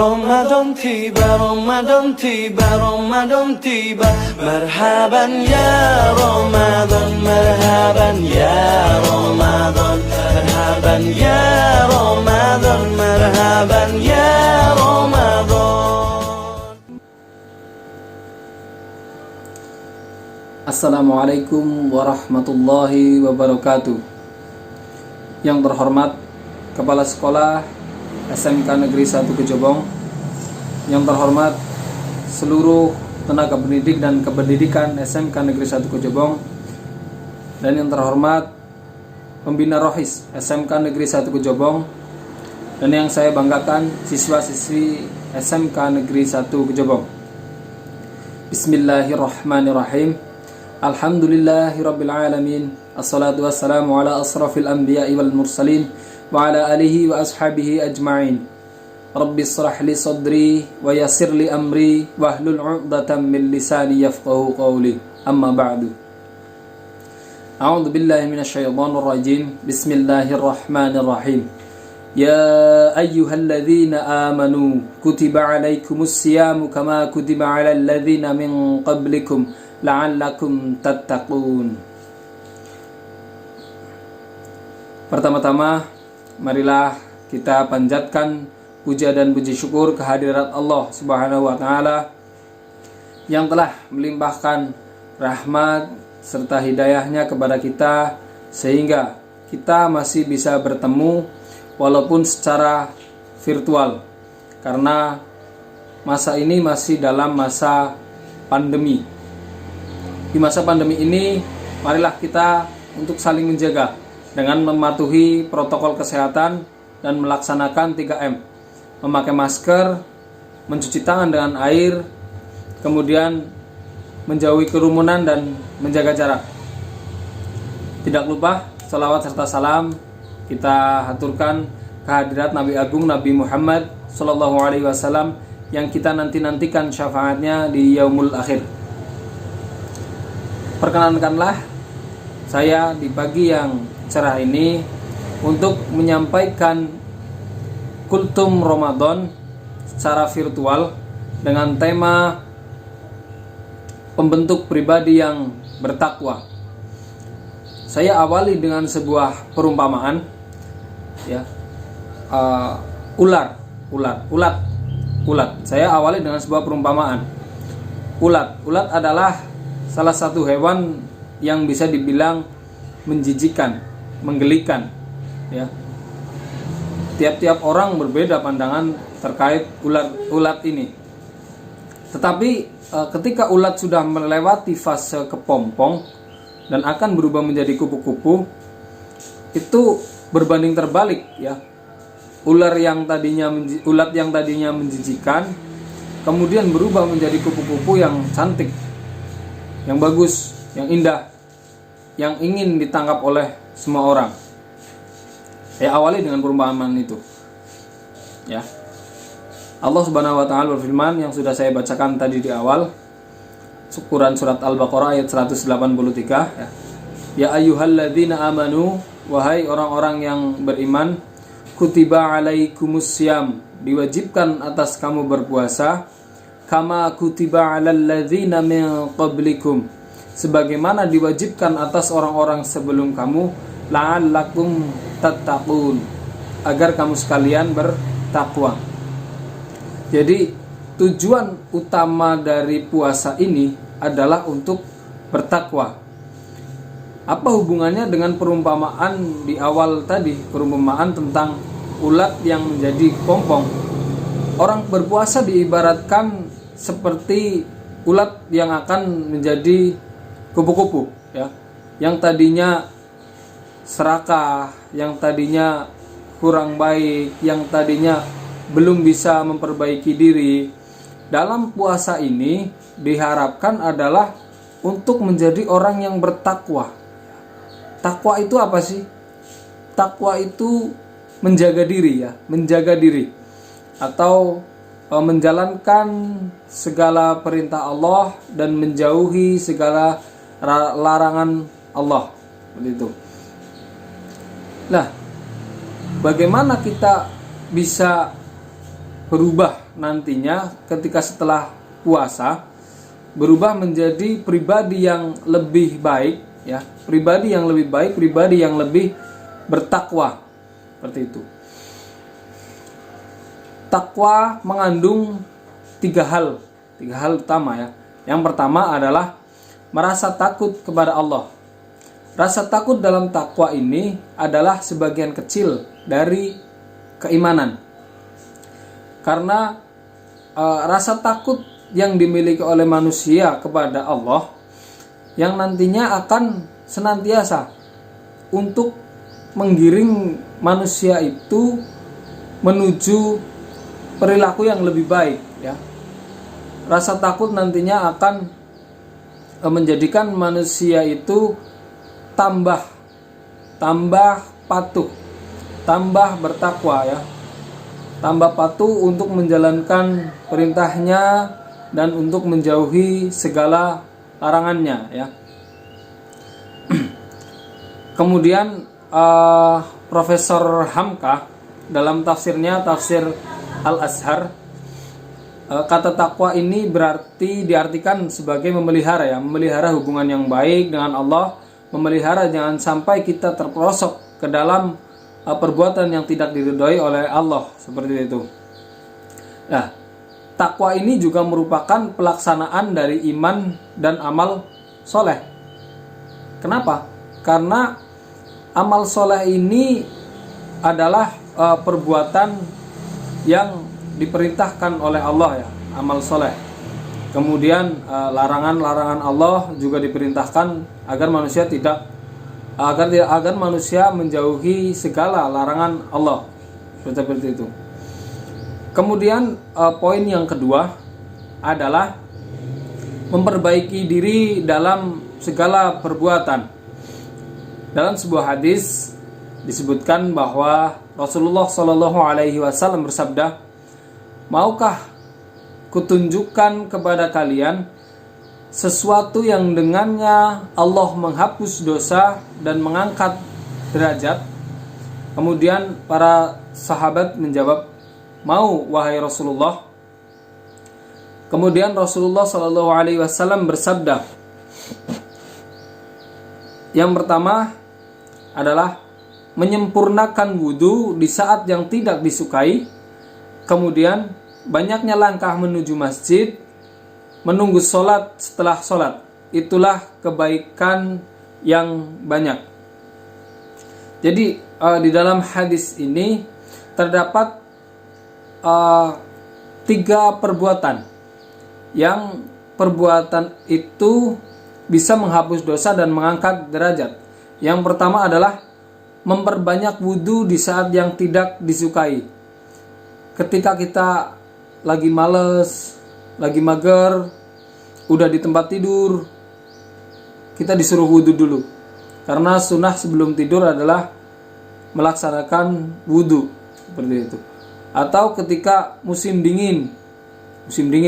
Ramadan tiba, Ramadan tiba, Ramadan tiba. Marhaban ya Ramadan, marhaban ya Ramadan, marhaban ya Ramadan, marhaban ya Ramadan. Assalamualaikum warahmatullahi wabarakatuh. Yang terhormat Kepala Sekolah SMK Negeri 1 Kejobong, yang terhormat seluruh tenaga pendidik dan kependidikan SMK Negeri 1 Kejobong, dan yang terhormat pembina Rohis SMK Negeri 1 Kejobong, dan yang saya banggakan siswa-siswi SMK Negeri 1 Kejobong. Bismillahirrahmanirrahim. Alhamdulillahirabbil alamin. Assalatu wassalamu ala asrafil anbiya'i wal mursalin wa ala alihi wa ashabihi ajma'in. Rabbi shrah li sadri wa yassir li amri wahlul 'uqdatam min lisani yafqahu qawli. Amma ba'du. A'udzu billahi minasyaitonir rajim. Bismillahirrahmanirrahim. Ya ayyuhalladzina amanu kutiba 'alaikumus syiyamu kama kutiba 'alal ladzina min qablikum la'allakum tattaqun. Pertama-tama, marilah kita panjatkan puja dan puji syukur kehadirat Allah Subhanahu wa taala yang telah melimpahkan rahmat serta hidayahnya kepada kita sehingga kita masih bisa bertemu walaupun secara virtual, karena masa ini masih dalam masa pandemi. Di masa pandemi ini, marilah kita untuk saling menjaga dengan mematuhi protokol kesehatan dan melaksanakan 3M. Memakai masker, mencuci tangan dengan air, kemudian menjauhi kerumunan dan menjaga jarak. Tidak lupa salawat serta salam kita haturkan kehadirat Nabi Agung Nabi Muhammad SAW yang kita nantikan syafaatnya di yaumul akhir. Perkenankanlah saya di pagi yang cerah ini untuk menyampaikan kultum Ramadan secara virtual dengan tema pembentuk pribadi yang bertakwa. Saya awali dengan sebuah perumpamaan, ya, ulat. Saya awali dengan sebuah perumpamaan. Ulat adalah salah satu hewan yang bisa dibilang menjijikan, menggelikan, ya. Tiap-tiap orang berbeda pandangan terkait ulat ini. Tetapi ketika ulat sudah melewati fase kepompong dan akan berubah menjadi kupu-kupu, itu berbanding terbalik, ya. Ulat yang tadinya menjijikan kemudian berubah menjadi kupu-kupu yang cantik, yang bagus, yang indah, yang ingin ditangkap oleh semua orang. Saya awali dengan perumpamaan itu, ya. Allah Subhanahu wa taala berfirman yang sudah saya bacakan tadi di awal, Quran surat Al-Baqarah ayat 183, ya. Ya ayyuhalladzina amanu, wahai orang-orang yang beriman, kutiba alaikumus syiyam, diwajibkan atas kamu berpuasa, kama kutiba alal ladzina min qablikum, sebagaimana diwajibkan atas orang-orang sebelum kamu, la'allakum tattaqun, agar kamu sekalian bertakwa. Jadi tujuan utama dari puasa ini adalah untuk bertakwa. Apa hubungannya dengan perumpamaan di awal tadi, perumpamaan tentang ulat yang menjadi pompong? Orang berpuasa diibaratkan seperti ulat yang akan menjadi kupu-kupu, ya, yang tadinya serakah, yang tadinya kurang baik, yang tadinya belum bisa memperbaiki diri. Dalam puasa ini diharapkan adalah untuk menjadi orang yang bertakwa. Takwa itu apa sih? Takwa itu menjaga diri, ya, menjaga diri atau menjalankan segala perintah Allah dan menjauhi segala larangan Allah, begitu. Nah, bagaimana kita bisa berubah nantinya ketika setelah puasa, berubah menjadi pribadi yang lebih baik, ya, pribadi yang lebih baik, pribadi yang lebih bertakwa, seperti itu. Takwa mengandung tiga hal utama, ya. Yang pertama adalah merasa takut kepada Allah. Rasa takut dalam takwa ini adalah sebagian kecil dari keimanan. Karena rasa takut yang dimiliki oleh manusia kepada Allah yang nantinya akan senantiasa untuk menggiring manusia itu menuju perilaku yang lebih baik, ya. Rasa takut nantinya akan menjadikan manusia itu tambah patuh, tambah bertakwa, ya. Tambah patuh untuk menjalankan perintahnya dan untuk menjauhi segala larangannya, ya. Kemudian Profesor Hamka dalam tafsirnya, tafsir Al-Azhar, kata takwa ini berarti diartikan sebagai memelihara, ya, memelihara hubungan yang baik dengan Allah, memelihara jangan sampai kita terperosok ke dalam perbuatan yang tidak diridhoi oleh Allah, seperti itu. Nah, takwa ini juga merupakan pelaksanaan dari iman dan amal soleh. Kenapa? Karena amal soleh ini adalah perbuatan yang diperintahkan oleh Allah, ya, amal soleh. Kemudian larangan-larangan Allah juga diperintahkan agar manusia agar manusia menjauhi segala larangan Allah, seperti itu. Kemudian poin yang kedua adalah memperbaiki diri dalam segala perbuatan. Dalam sebuah hadis disebutkan bahwa Rasulullah Shallallahu Alaihi Wasallam bersabda, "Maukah kutunjukkan kepada kalian sesuatu yang dengannya Allah menghapus dosa dan mengangkat derajat?" Kemudian para sahabat menjawab, "Mau, wahai Rasulullah." Kemudian Rasulullah Shallallahu Alaihi Wasallam bersabda, yang pertama adalah menyempurnakan wudhu di saat yang tidak disukai, kemudian banyaknya langkah menuju masjid, menunggu sholat setelah sholat. Itulah kebaikan yang banyak. Jadi di dalam hadis ini terdapat 3 perbuatan yang perbuatan itu bisa menghapus dosa dan mengangkat derajat. Yang pertama adalah memperbanyak wudhu di saat yang tidak disukai. Ketika kita lagi males, lagi mager, udah di tempat tidur, kita disuruh wudhu dulu. Karena sunnah sebelum tidur adalah melaksanakan wudhu, seperti itu. Atau ketika musim dingin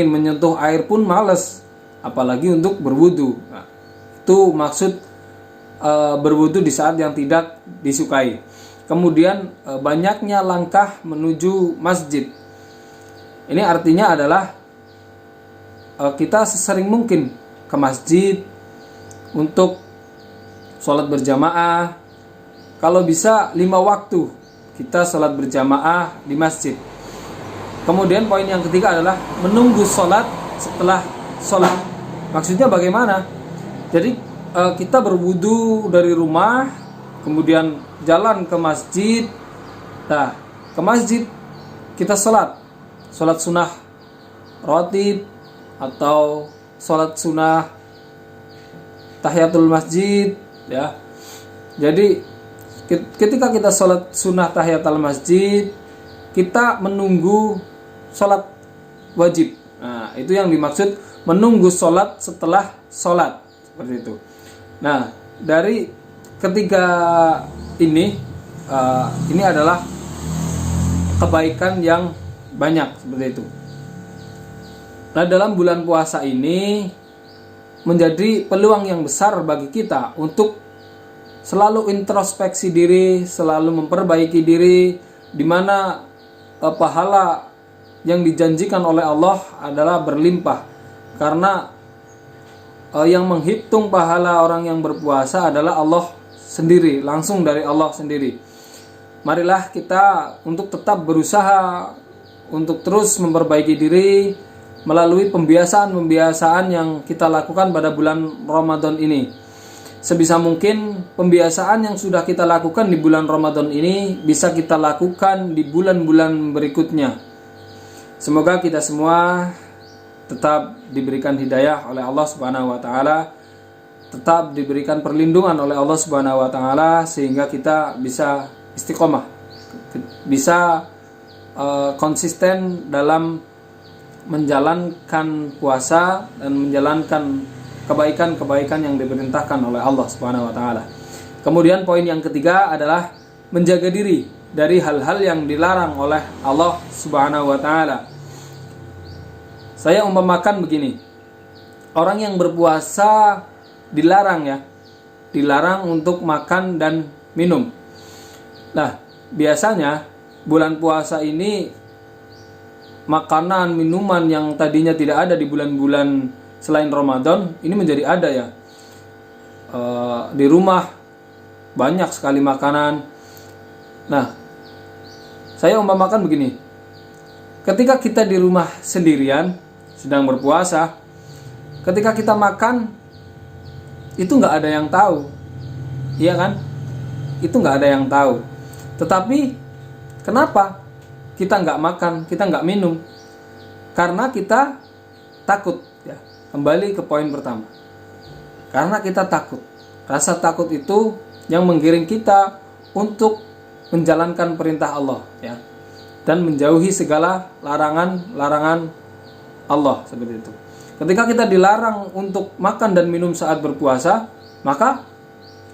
menyentuh air pun males, apalagi untuk berwudhu. Nah, itu maksud berwudhu di saat yang tidak disukai. Kemudian banyaknya langkah menuju masjid. Ini artinya adalah kita sesering mungkin ke masjid untuk sholat berjamaah. Kalau bisa 5 waktu kita sholat berjamaah di masjid. Kemudian poin yang ketiga adalah menunggu sholat setelah sholat. Maksudnya bagaimana? Jadi kita berwudu dari rumah, kemudian jalan ke masjid. Nah, ke masjid kita sholat sunnah rawatib atau sholat sunnah tahiyatul masjid, ya. Jadi ketika kita sholat sunnah tahiyatul masjid, kita menunggu sholat wajib. Nah, itu yang dimaksud menunggu sholat setelah sholat, seperti itu. Nah, dari ketiga ini adalah kebaikan yang banyak, seperti itu. Nah, dalam bulan puasa ini menjadi peluang yang besar bagi kita untuk selalu introspeksi diri, selalu memperbaiki diri, di mana pahala yang dijanjikan oleh Allah adalah berlimpah, karena yang menghitung pahala orang yang berpuasa adalah Allah sendiri, langsung dari Allah sendiri. Marilah kita untuk tetap berusaha untuk terus memperbaiki diri melalui pembiasaan-pembiasaan yang kita lakukan pada bulan Ramadan ini. Sebisa mungkin pembiasaan yang sudah kita lakukan di bulan Ramadan ini bisa kita lakukan di bulan-bulan berikutnya. Semoga kita semua tetap diberikan hidayah oleh Allah Subhanahu wa taala, tetap diberikan perlindungan oleh Allah Subhanahu wa taala, sehingga kita bisa istiqomah, bisa konsisten dalam menjalankan puasa dan menjalankan kebaikan-kebaikan yang diperintahkan oleh Allah Subhanahu wa taala. Kemudian poin yang ketiga adalah menjaga diri dari hal-hal yang dilarang oleh Allah Subhanahu wa taala. Saya umpamakan begini. Orang yang berpuasa dilarang untuk makan dan minum. Nah, biasanya bulan puasa ini makanan, minuman yang tadinya tidak ada di bulan-bulan selain Ramadan ini menjadi ada ya. Di rumah banyak sekali makanan. Nah, saya umpamakan begini. Ketika kita di rumah sendirian sedang berpuasa, ketika kita makan itu nggak ada yang tahu, iya kan? Itu nggak ada yang tahu. Tetapi kenapa kita nggak makan, kita nggak minum? Karena kita takut. Ya, kembali ke poin pertama. Karena kita takut. Rasa takut itu yang menggiring kita untuk menjalankan perintah Allah, ya, dan menjauhi segala larangan Allah, seperti itu. Ketika kita dilarang untuk makan dan minum saat berpuasa, maka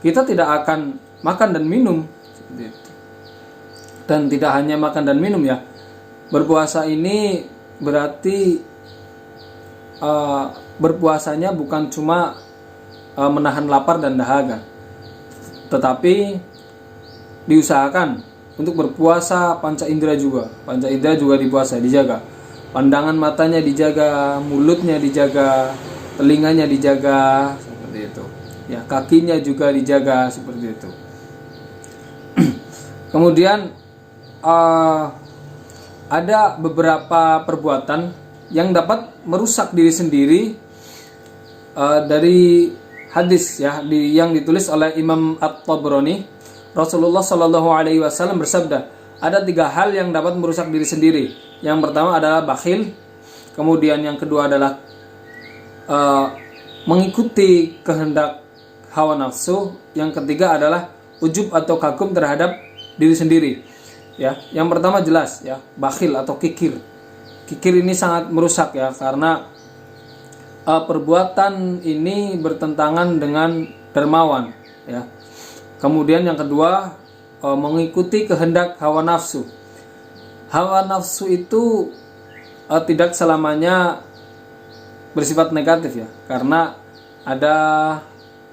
kita tidak akan makan dan minum, seperti itu. Dan tidak hanya makan dan minum ya. Berpuasa ini berarti berpuasanya bukan cuma menahan lapar dan dahaga, tetapi diusahakan untuk berpuasa panca indera juga. Panca indera juga dijaga. Pandangan matanya dijaga, mulutnya dijaga, telinganya dijaga, seperti itu. Ya, kakinya juga dijaga, seperti itu. Kemudian ada beberapa perbuatan yang dapat merusak diri sendiri dari hadis ya yang ditulis oleh Imam At-Tabrani. Rasulullah Shallallahu Alaihi Wasallam bersabda, ada 3 hal yang dapat merusak diri sendiri. Yang pertama adalah bakhil, kemudian yang kedua adalah mengikuti kehendak hawa nafsu, yang ketiga adalah ujub atau kagum terhadap diri sendiri. Ya, yang pertama jelas ya, bakhil atau kikir. Kikir ini sangat merusak ya, karena perbuatan ini bertentangan dengan dermawan ya. Kemudian yang kedua, mengikuti kehendak hawa nafsu. Hawa nafsu itu tidak selamanya bersifat negatif ya, karena ada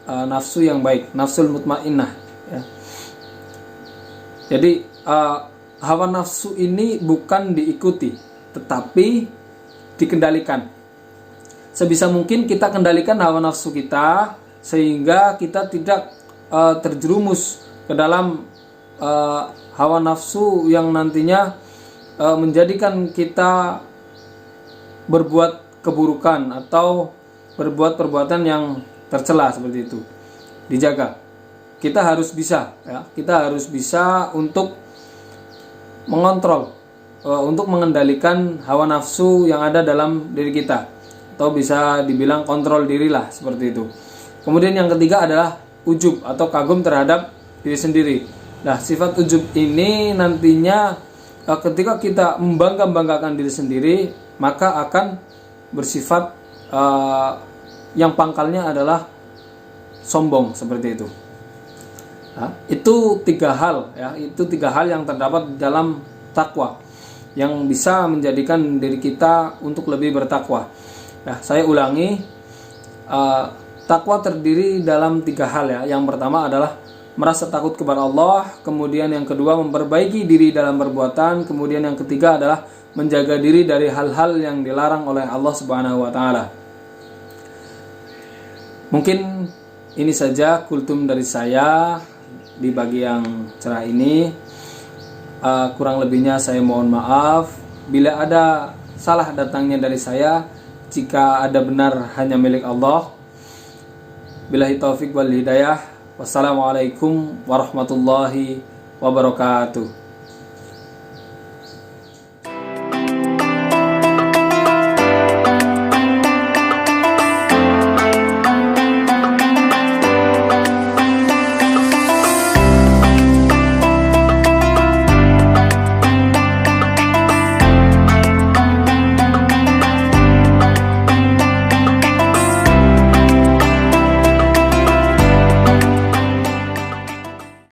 nafsu yang baik, nafsul mutmainnah ya. Jadi hawa nafsu ini bukan diikuti, tetapi dikendalikan. Sebisa mungkin kita kendalikan hawa nafsu kita, sehingga kita tidak terjerumus ke dalam hawa nafsu yang nantinya menjadikan kita berbuat keburukan atau berbuat perbuatan yang tercela, seperti itu. Dijaga. Kita harus bisa ya, kita harus bisa untuk mengontrol, untuk mengendalikan hawa nafsu yang ada dalam diri kita, atau bisa dibilang kontrol dirilah, seperti itu. Kemudian yang ketiga adalah ujub atau kagum terhadap diri sendiri. Nah, sifat ujub ini nantinya ketika kita membanggakan diri sendiri, maka akan bersifat yang pangkalnya adalah sombong, seperti itu. Nah, itu 3 hal ya, itu 3 hal yang terdapat dalam takwa yang bisa menjadikan diri kita untuk lebih bertakwa. Nah, saya ulangi, takwa terdiri dalam 3 hal ya. Yang pertama adalah merasa takut kepada Allah, kemudian yang kedua memperbaiki diri dalam perbuatan, kemudian yang ketiga adalah menjaga diri dari hal-hal yang dilarang oleh Allah Subhanahu wa taala. Mungkin ini saja kultum dari saya di bagian cerah ini. Kurang lebihnya saya mohon maaf. Bila ada salah datangnya dari saya, jika ada benar hanya milik Allah. Billahi taufik wal hidayah. Wassalamualaikum warahmatullahi wabarakatuh.